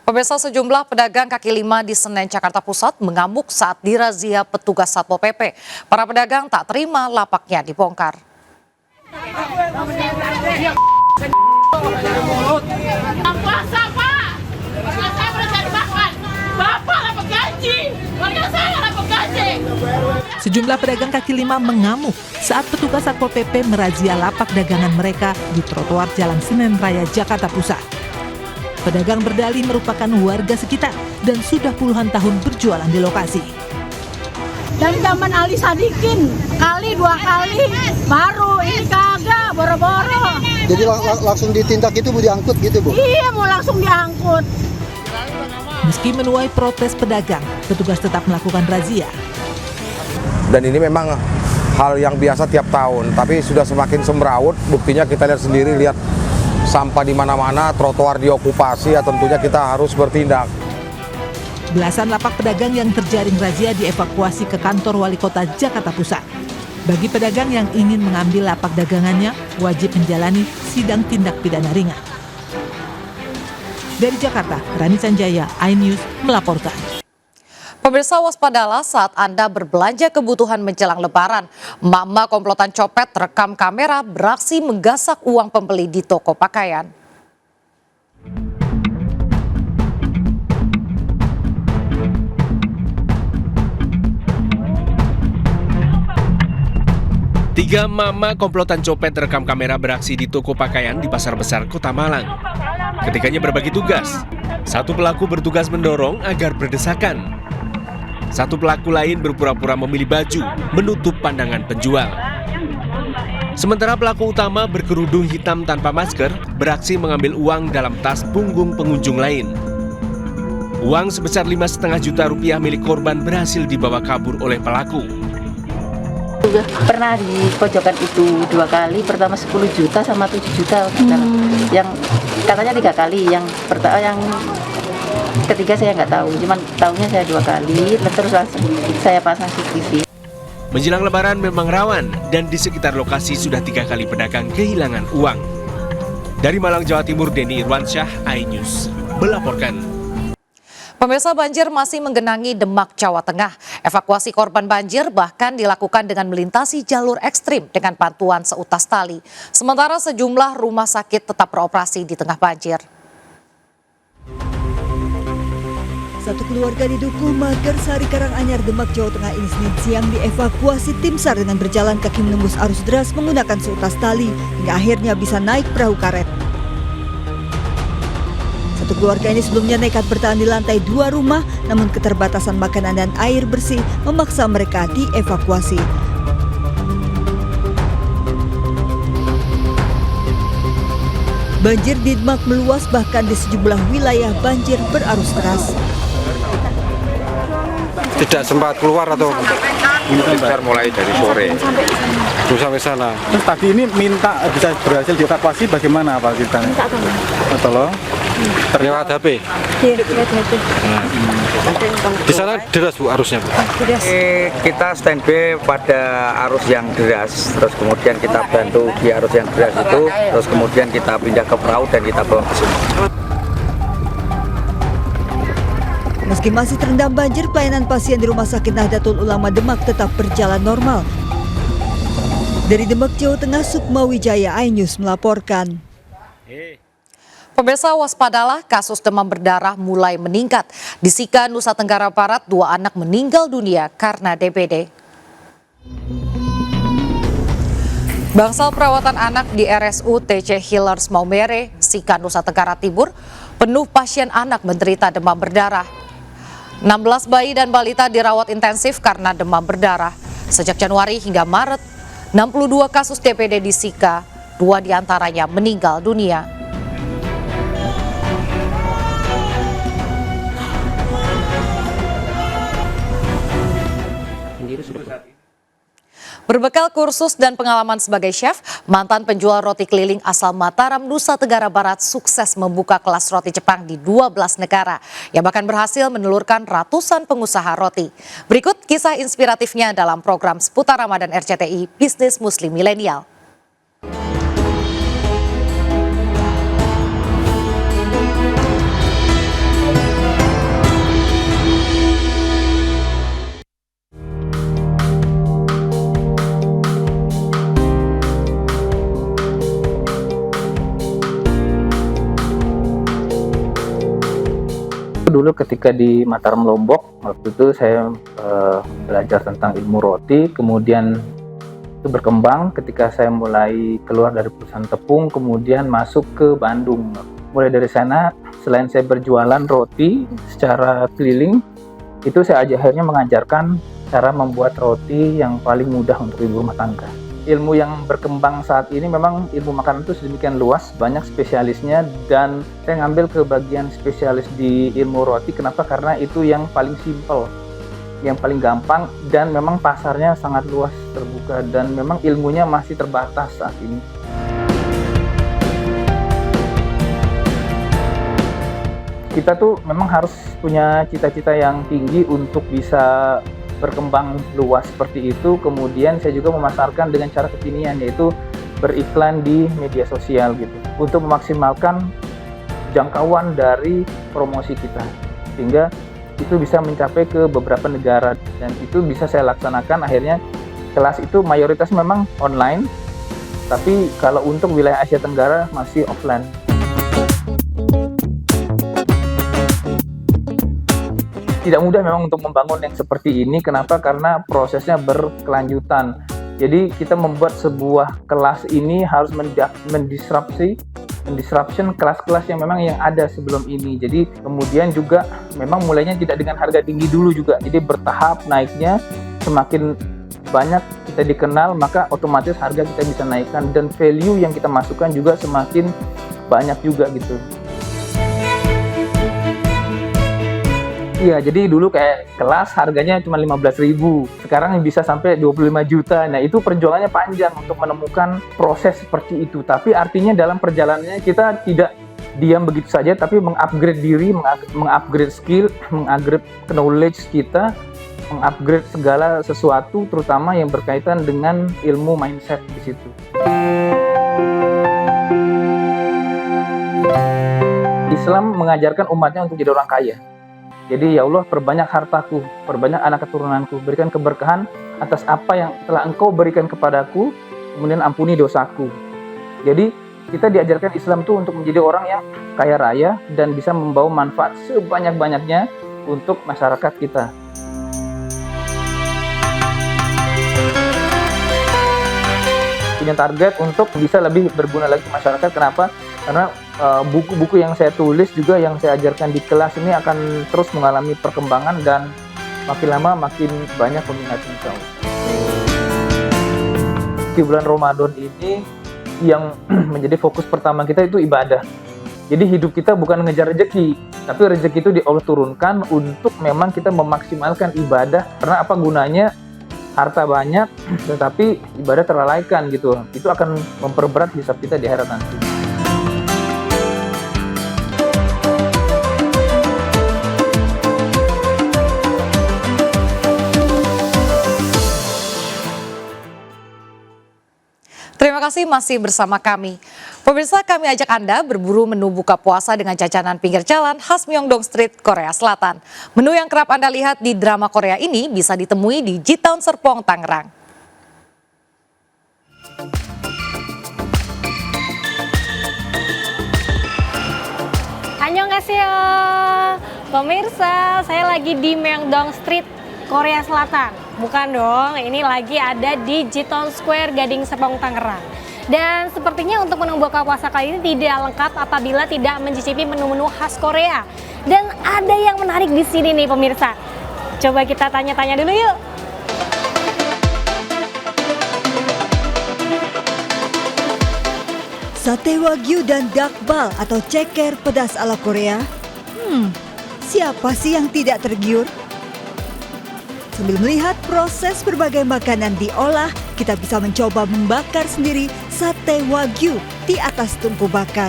Pemirsa, sejumlah pedagang kaki lima di Senen, Jakarta Pusat mengamuk saat dirazia petugas Satpol PP. Para pedagang tak terima lapaknya dibongkar. Puasa, Pak. Warga saya mencari makan. Bapak dapat gaji. Warga saya dapat gaji. Sejumlah pedagang kaki lima mengamuk saat petugas Satpol PP merazia lapak dagangan mereka di trotoar Jalan Senen Raya, Jakarta Pusat. Pedagang berdalih merupakan warga sekitar dan sudah puluhan tahun berjualan di lokasi. Dari zaman Ali Sadikin, kali dua kali, baru ini kagak, boro-boro. Jadi langsung ditindak itu, Bu, diangkut gitu, Bu? Iya, mau langsung diangkut. Meski menuai protes pedagang, petugas tetap melakukan razia. Dan ini memang hal yang biasa tiap tahun, tapi sudah semakin semrawut. Buktinya kita lihat sendiri, lihat sampah di mana-mana, trotoar diokupasi, ya tentunya kita harus bertindak. Belasan lapak pedagang yang terjaring razia dievakuasi ke kantor Wali Kota Jakarta Pusat. Bagi pedagang yang ingin mengambil lapak dagangannya, wajib menjalani sidang tindak pidana ringan. Dari Jakarta, Rani Sanjaya, iNews melaporkan. Pemirsa, waspadalah saat Anda berbelanja kebutuhan menjelang Lebaran. Emak-emak komplotan copet terekam kamera beraksi menggasak uang pembeli di toko pakaian. Tiga mama komplotan copet terekam kamera beraksi di toko pakaian di Pasar Besar, Kota Malang. Ketiganya berbagi tugas. Satu pelaku bertugas mendorong agar berdesakan. Satu pelaku lain berpura-pura memilih baju, menutup pandangan penjual. Sementara pelaku utama berkerudung hitam tanpa masker, beraksi mengambil uang dalam tas punggung pengunjung lain. Uang sebesar 5,5 juta rupiah milik korban berhasil dibawa kabur oleh pelaku. Sudah pernah di pojokan itu 2 kali, pertama 10 juta sama 7 juta. Yang katanya 3 kali, yang pertama yang ketiga saya nggak tahu, cuman tahunya saya 2 kali, terus langsung saya pasang CCTV. Menjelang Lebaran memang rawan dan di sekitar lokasi sudah 3 kali pedagang kehilangan uang. Dari Malang, Jawa Timur, Denny Irwansyah, iNews melaporkan. Pemirsa, banjir masih menggenangi Demak, Jawa Tengah. Evakuasi korban banjir bahkan dilakukan dengan melintasi jalur ekstrim dengan bantuan seutas tali. Sementara sejumlah rumah sakit tetap beroperasi di tengah banjir. Satu keluarga di Dukuh Magersari, Karanganyar, Demak, Jawa Tengah ini Senin siang dievakuasi tim SAR dengan berjalan kaki menembus arus deras menggunakan seutas tali hingga akhirnya bisa naik perahu karet. Satu keluarga ini sebelumnya nekat bertahan di lantai 2 rumah, namun keterbatasan makanan dan air bersih memaksa mereka dievakuasi. Banjir di Demak meluas, bahkan di sejumlah wilayah banjir berarus deras. Tidak sempat keluar atau besar mulai dari sore sampai sana. Terus tadi ini minta bisa berhasil dievakuasi, bagaimana Pak ceritanya? Tolong. Lewat HP. Di sana deras, Bu, arusnya, Bu. Kita standby pada arus yang deras, terus kemudian kita bantu di arus yang deras itu, terus kemudian kita pindah ke perahu dan kita bawa ke sini. Meski masih terendam banjir, pelayanan pasien di Rumah Sakit Nahdlatul Ulama Demak tetap berjalan normal. Dari Demak, Jawa Tengah, Sukma Wijaya, iNews melaporkan. Pemirsa, waspadalah kasus demam berdarah mulai meningkat. Di Sika, Nusa Tenggara Barat, 2 anak meninggal dunia karena DBD. Bangsal perawatan anak di RSU TC Healers Maumere, Sika, Nusa Tenggara Timur, penuh pasien anak menderita demam berdarah. 16 bayi dan balita dirawat intensif karena demam berdarah. Sejak Januari hingga Maret, 62 kasus DBD di Sika, 2 diantaranya meninggal dunia. Berbekal kursus dan pengalaman sebagai chef, mantan penjual roti keliling asal Mataram, Nusa Tenggara Barat sukses membuka kelas roti Jepang di 12 negara. Yang bahkan berhasil menelurkan ratusan pengusaha roti. Berikut kisah inspiratifnya dalam program seputar Ramadan RCTI Bisnis Muslim Milenial. dulu ketika di Mataram Lombok, waktu itu saya belajar tentang ilmu roti, kemudian itu berkembang ketika saya mulai keluar dari perusahaan tepung, kemudian masuk ke Bandung. Mulai dari sana, selain saya berjualan roti secara keliling, itu saya akhirnya mengajarkan cara membuat roti yang paling mudah untuk ibu rumah tangga. Ilmu yang berkembang saat ini memang ilmu makanan itu sedemikian luas, banyak spesialisnya, dan saya ngambil ke bagian spesialis di ilmu roti. Kenapa? Karena itu yang paling simpel, yang paling gampang, dan memang pasarnya sangat luas terbuka, dan memang ilmunya masih terbatas saat ini. Kita tuh memang harus punya cita-cita yang tinggi untuk bisa berkembang luas seperti itu. Kemudian saya juga memasarkan dengan cara kekinian, yaitu beriklan di media sosial gitu, untuk memaksimalkan jangkauan dari promosi kita, sehingga itu bisa mencapai ke beberapa negara, dan itu bisa saya laksanakan. Akhirnya kelas itu mayoritas memang online, tapi kalau untuk wilayah Asia Tenggara masih offline. Tidak mudah memang untuk membangun yang seperti ini. Kenapa? Karena prosesnya berkelanjutan. Jadi kita membuat sebuah kelas ini harus mendisruption kelas-kelas yang memang yang ada sebelum ini. Jadi kemudian juga memang mulainya tidak dengan harga tinggi dulu juga. Jadi bertahap naiknya, semakin banyak kita dikenal, maka otomatis harga kita bisa naikkan, dan value yang kita masukkan juga semakin banyak juga gitu. Iya, jadi dulu kayak kelas harganya cuma 15.000, sekarang bisa sampai 25 juta. Nah, itu perjuangannya panjang untuk menemukan proses seperti itu. Tapi artinya dalam perjalanannya kita tidak diam begitu saja, tapi mengupgrade diri, mengupgrade skill, mengupgrade knowledge kita, mengupgrade segala sesuatu, terutama yang berkaitan dengan ilmu mindset di situ. Islam mengajarkan umatnya untuk jadi orang kaya. Jadi ya Allah, perbanyak hartaku, perbanyak anak keturunanku, berikan keberkahan atas apa yang telah Engkau berikan kepadaku, kemudian ampuni dosaku. Jadi kita diajarkan Islam itu untuk menjadi orang yang kaya raya dan bisa membawa manfaat sebanyak-banyaknya untuk masyarakat kita. Punya target untuk bisa lebih berguna lagi ke masyarakat. Kenapa? Karena buku-buku yang saya tulis juga, yang saya ajarkan di kelas ini akan terus mengalami perkembangan, dan makin lama makin banyak peminatnya. Di bulan Ramadan ini yang menjadi fokus pertama kita itu ibadah. Jadi hidup kita bukan ngejar rezeki, tapi rezeki itu Allah turunkan untuk memang kita memaksimalkan ibadah. Karena apa gunanya harta banyak tetapi ibadah terlalaikan gitu. Itu akan memperberat hisab kita di akhirat nanti. Terima kasih masih bersama kami. Pemirsa, kami ajak Anda berburu menu buka puasa dengan jajanan pinggir jalan khas Myeongdong Street, Korea Selatan. Menu yang kerap Anda lihat di drama Korea ini bisa ditemui di Jitown Serpong, Tangerang. Annyeonghaseyo. Pemirsa, saya lagi di Myeongdong Street, Korea Selatan. Bukan dong, ini lagi ada di Jitown Square, Gading Serpong, Tangerang. Dan sepertinya untuk menu buka puasa kali ini tidak lengkap apabila tidak mencicipi menu-menu khas Korea. Dan ada yang menarik di sini nih pemirsa. Coba kita tanya-tanya dulu yuk. Sate Wagyu dan dakbal atau ceker pedas ala Korea. Siapa sih yang tidak tergiur? Sambil melihat proses berbagai makanan diolah, kita bisa mencoba membakar sendiri sate Wagyu di atas tungku bakar.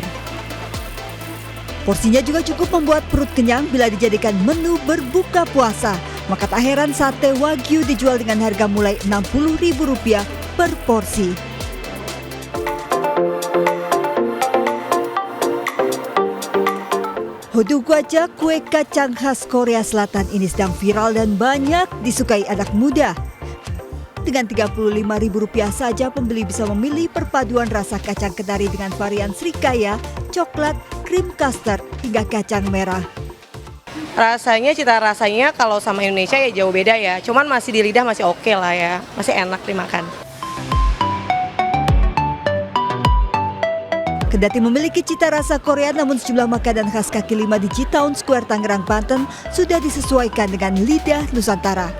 Porsinya juga cukup membuat perut kenyang bila dijadikan menu berbuka puasa. Maka tak heran sate Wagyu dijual dengan harga mulai Rp60.000 per porsi. Hodugwaja, kue kacang khas Korea Selatan ini sedang viral dan banyak disukai anak muda. Dengan Rp35.000 saja pembeli bisa memilih perpaduan rasa kacang kenari dengan varian srikaya, coklat, krim custard, hingga kacang merah. Cita rasanya kalau sama Indonesia ya jauh beda ya. Cuman masih di lidah masih oke lah ya, masih enak dimakan. Kendati memiliki cita rasa Korea, namun sejumlah makanan khas kaki lima di G-Town Square Tangerang, Banten sudah disesuaikan dengan lidah Nusantara.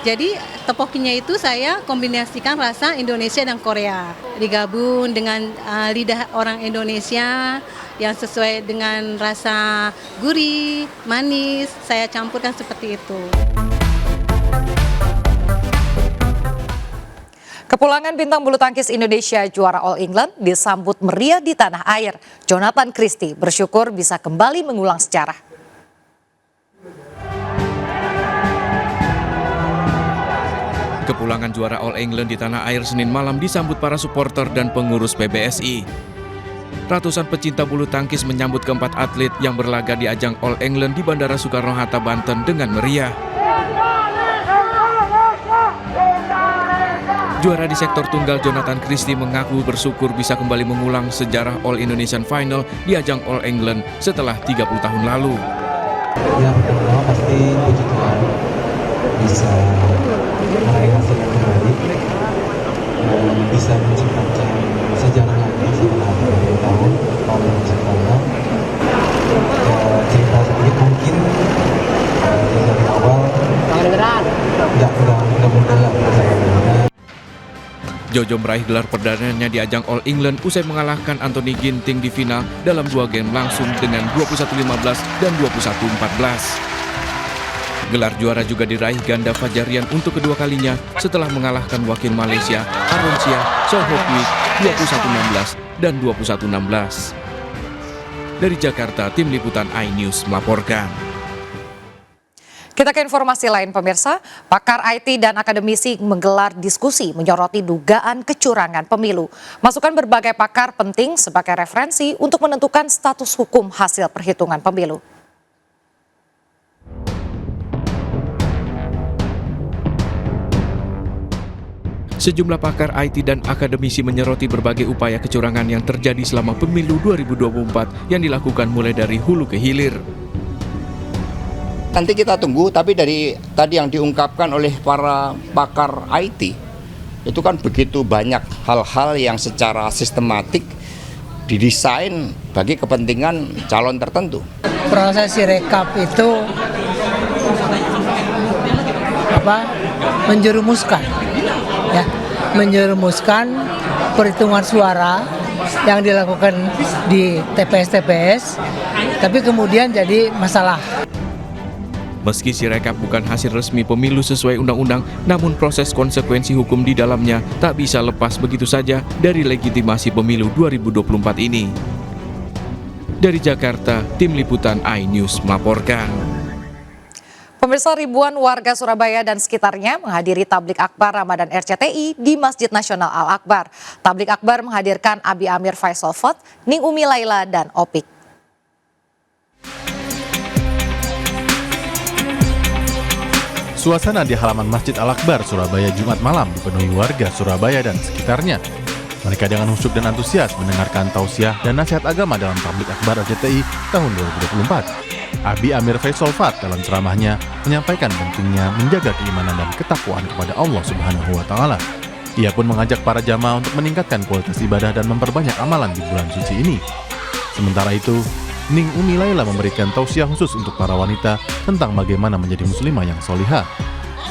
Jadi topokinya itu saya kombinasikan rasa Indonesia dan Korea, digabung dengan lidah orang Indonesia yang sesuai dengan rasa gurih, manis, saya campurkan seperti itu. Kepulangan bintang bulu tangkis Indonesia juara All England disambut meriah di tanah air. Jonathan Christie bersyukur bisa kembali mengulang sejarah. Kepulangan juara All England di tanah air Senin malam disambut para supporter dan pengurus PBSI. Ratusan pecinta bulu tangkis menyambut keempat atlet yang berlaga di ajang All England di Bandara Soekarno-Hatta, Banten dengan meriah. Juara di sektor tunggal Jonathan Christie mengaku bersyukur bisa kembali mengulang sejarah All Indonesian Final di ajang All England setelah 30 tahun lalu. Ya, pertama pasti puji Tuhan bisa meraih hasil yang terbaik, bisa menciptakan sejarah lagi setelah 30 tahun All Indonesian Final. Cerita sedikit mungkin dari awal nggak mudah lah saya. Jojo meraih gelar perdananya di ajang All England usai mengalahkan Anthony Ginting di final dalam 2 game langsung dengan 21-15 dan 21-14. Gelar juara juga diraih ganda Fajarian untuk kedua kalinya setelah mengalahkan wakil Malaysia Aaron Chia Soh Hock Wik 21-16 dan 21-16. Dari Jakarta, Tim Liputan iNews melaporkan. Kita ke informasi lain pemirsa, pakar IT dan akademisi menggelar diskusi menyoroti dugaan kecurangan pemilu. Masukan berbagai pakar penting sebagai referensi untuk menentukan status hukum hasil perhitungan pemilu. Sejumlah pakar IT dan akademisi menyoroti berbagai upaya kecurangan yang terjadi selama pemilu 2024 yang dilakukan mulai dari hulu ke hilir. Nanti kita tunggu, tapi dari tadi yang diungkapkan oleh para pakar IT, itu kan begitu banyak hal-hal yang secara sistematik didesain bagi kepentingan calon tertentu. Proses Sirekap itu menjerumuskan, ya, menjerumuskan perhitungan suara yang dilakukan di TPS, tapi kemudian jadi masalah. Meski Sirekap bukan hasil resmi pemilu sesuai undang-undang, namun proses konsekuensi hukum di dalamnya tak bisa lepas begitu saja dari legitimasi pemilu 2024 ini. Dari Jakarta, Tim Liputan iNews melaporkan. Pemirsa, ribuan warga Surabaya dan sekitarnya menghadiri Tablik Akbar Ramadan RCTI di Masjid Nasional Al-Akbar. Tablik Akbar menghadirkan Abi Amir Faisal Fot, Ning Umi Laila, dan Opik. Suasana di halaman Masjid Al-Akbar, Surabaya Jumat malam dipenuhi warga Surabaya dan sekitarnya. Mereka dengan khusyuk dan antusias mendengarkan tausiah dan nasihat agama dalam Tablik Akbar RCTI tahun 2024. Abi Amir Faisal Fat dalam ceramahnya menyampaikan pentingnya menjaga keimanan dan ketakwaan kepada Allah Subhanahu wa Ta'ala. Ia pun mengajak para jamaah untuk meningkatkan kualitas ibadah dan memperbanyak amalan di bulan suci ini. Sementara itu, Ning Umi Laila memberikan tausiah khusus untuk para wanita tentang bagaimana menjadi muslimah yang solihah.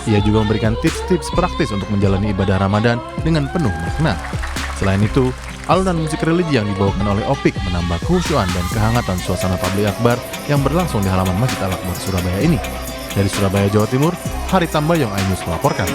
Ia juga memberikan tips-tips praktis untuk menjalani ibadah Ramadan dengan penuh makna. Selain itu, alunan musik religi yang dibawakan oleh Opik menambah kekhusyuan dan kehangatan suasana Tablik Akbar yang berlangsung di halaman Masjid Al-Akbar Surabaya ini. Dari Surabaya, Jawa Timur, Hari Tambayong iNews melaporkan.